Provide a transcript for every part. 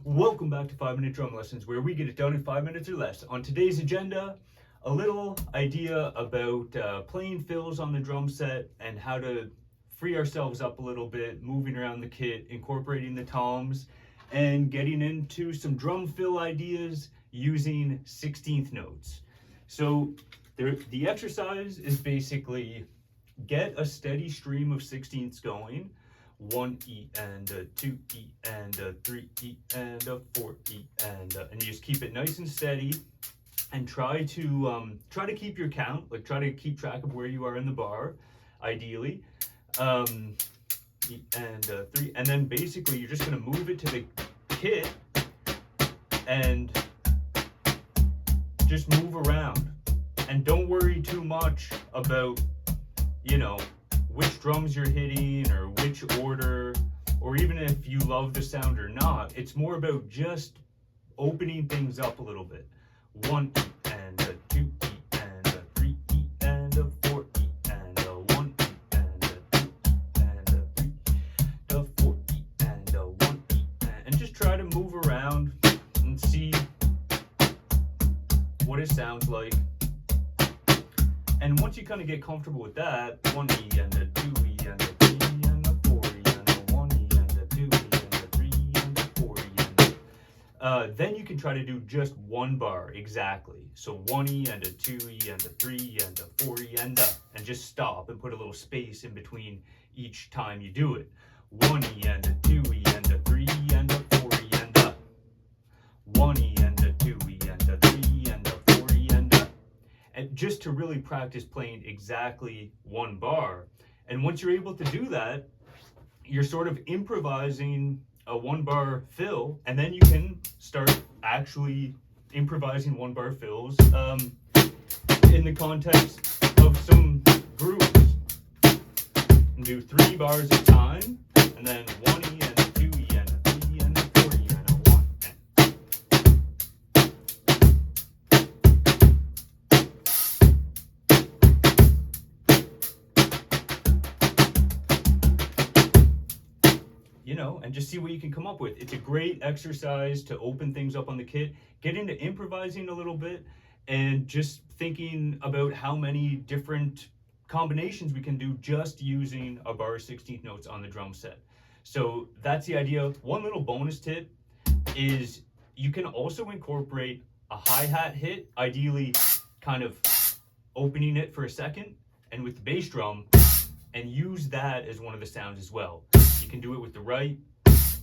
Welcome back to 5 Minute Drum Lessons, where we get it done in 5 minutes or less. On today's agenda, a little idea about playing fills on the drum set and how to free ourselves up a little bit, moving around the kit, incorporating the toms, and getting into some drum fill ideas using 16th notes. So the exercise is basically get a steady stream of 16ths going. 1E and a 2E and a 3E and a 4E and you just keep it nice and steady, and try to keep your count, like try to keep track of where you are in the bar, ideally. E and 3, and then basically you're just gonna move it to the kit and just move around, and don't worry too much about, which drums you're hitting or which order, or even if you love the sound or not. It's more about just opening things up a little bit. 1E and a 2E and a 3E and a 4E and a 1E and a 2E and a 3, the 4E and a 1E, and just try to move around and see what it sounds like. And once you kind of get comfortable with that, 1E and a 2E and a 3 and a 4E and a 1E and a 2E and a 3 and a 4E, and then you can try to do just one bar exactly. So 1E and a 2E and a 3 and a 4E and just stop and put a little space in between each time you do it. 1E and a 2E and a 3 and a 4E and 1E and a 2E and a 3 and a 4E and just to really practice playing exactly one bar. And once you're able to do that, you're sort of improvising a one bar fill, and then you can start actually improvising one bar fills in the context of some grooves. And do 3 bars at a time, and then 1E and a 2E and a 3 and a 4E and a 1. And just see what you can come up with. It's a great exercise to open things up on the kit, get into improvising a little bit, and just thinking about how many different combinations we can do just using a bar of 16th notes on the drum set. So that's the idea. One little bonus tip is you can also incorporate a hi-hat hit, ideally kind of opening it for a second, and with the bass drum, and use that as one of the sounds as well. You can do it with the right,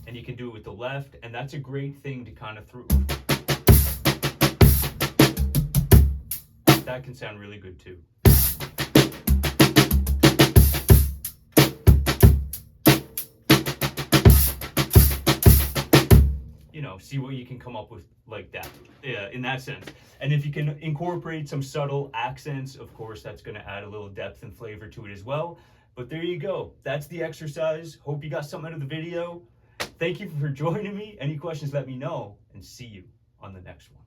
and you can do it with the left, and that's a great thing to kind of through. That can sound really good too. See what you can come up with like that, in that sense. And if you can incorporate some subtle accents, of course, that's going to add a little depth and flavor to it as well. But there you go. That's the exercise. Hope you got something out of the video. Thank you for joining me. Any questions, let me know, and see you on the next one.